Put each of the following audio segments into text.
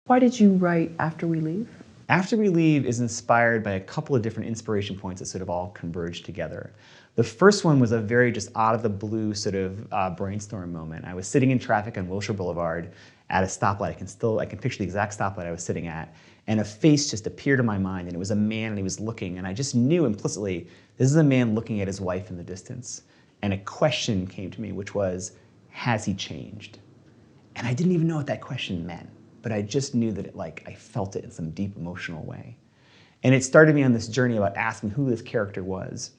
Why did you write After We Leave? After We Leave is inspired by a couple of different inspiration points that sort of all converge together. The first one was a very just out of the blue sort of brainstorm moment. I was sitting in traffic on Wilshire Boulevard at a stoplight. I can picture the exact stoplight I was sitting at, and a face just appeared in my mind, and it was a man, and he was looking, and I just knew implicitly, this is a man looking at his wife in the distance. And a question came to me, which was, has he changed? And I didn't even know what that question meant, but I just knew that I felt it in some deep emotional way. And it started me on this journey about asking who this character was.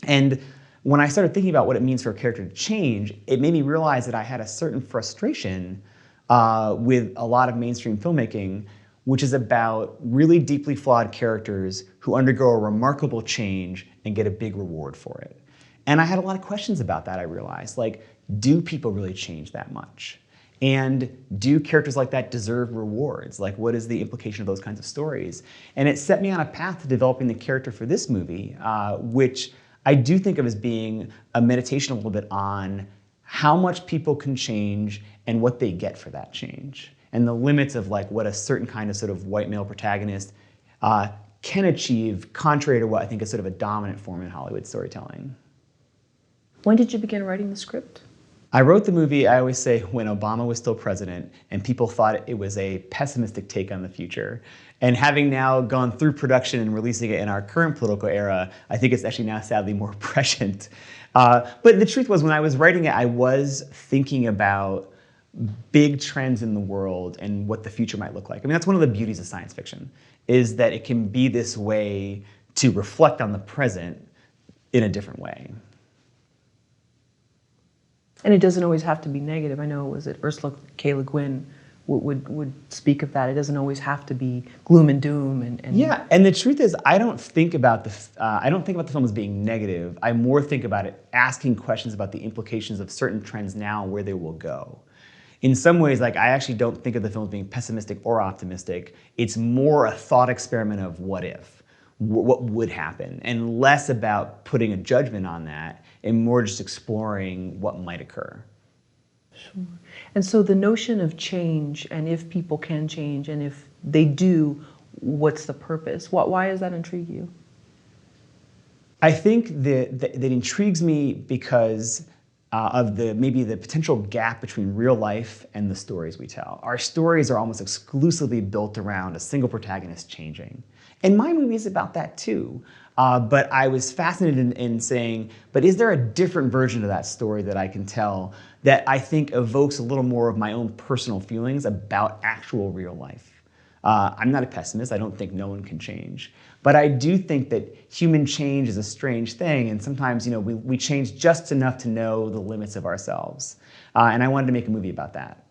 And when I started thinking about what it means for a character to change, it made me realize that I had a certain frustration with a lot of mainstream filmmaking, which is about really deeply flawed characters who undergo a remarkable change and get a big reward for it. And I had a lot of questions about that, I realized. Do people really change that much? And do characters like that deserve rewards? What is the implication of those kinds of stories? And it set me on a path to developing the character for this movie, which I do think of as being a meditation a little bit on how much people can change and what they get for that change, and the limits of what a certain kind of sort of white male protagonist can achieve, contrary to what I think is sort of a dominant form in Hollywood storytelling. When did you begin writing the script? I wrote the movie, I always say, when Obama was still president, and people thought it was a pessimistic take on the future. And having now gone through production and releasing it in our current political era, I think it's actually now sadly more prescient. But the truth was, when I was writing it, I was thinking about big trends in the world and what the future might look like. I mean, that's one of the beauties of science fiction, is that it can be this way to reflect on the present in a different way. And it doesn't always have to be negative. I know, was it Ursula K. Le Guin would speak of that. It doesn't always have to be gloom and doom. And yeah, and the truth is, I don't think about the film as being negative. I more think about it asking questions about the implications of certain trends now and where they will go. In some ways, I actually don't think of the film as being pessimistic or optimistic. It's more a thought experiment of what if, what would happen, and less about putting a judgment on that, and more just exploring what might occur. Sure. And so the notion of change, and if people can change, and if they do, what's the purpose? Why does that intrigue you? I think that intrigues me because of maybe the potential gap between real life and the stories we tell. Our stories are almost exclusively built around a single protagonist changing. And my movie is about that too. But I was fascinated in saying, but is there a different version of that story that I can tell that I think evokes a little more of my own personal feelings about actual real life? I'm not a pessimist. I don't think no one can change. But I do think that human change is a strange thing, and sometimes we change just enough to know the limits of ourselves. And I wanted to make a movie about that.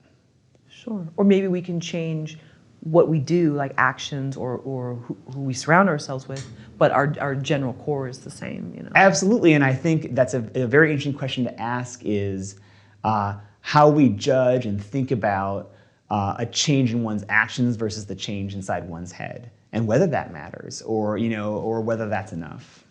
Sure. Or maybe we can change what we do, like actions or who we surround ourselves with, but our general core is the same. Absolutely, and I think that's a very interesting question to ask is how we judge and think about a change in one's actions versus the change inside one's head, and whether that matters or whether that's enough.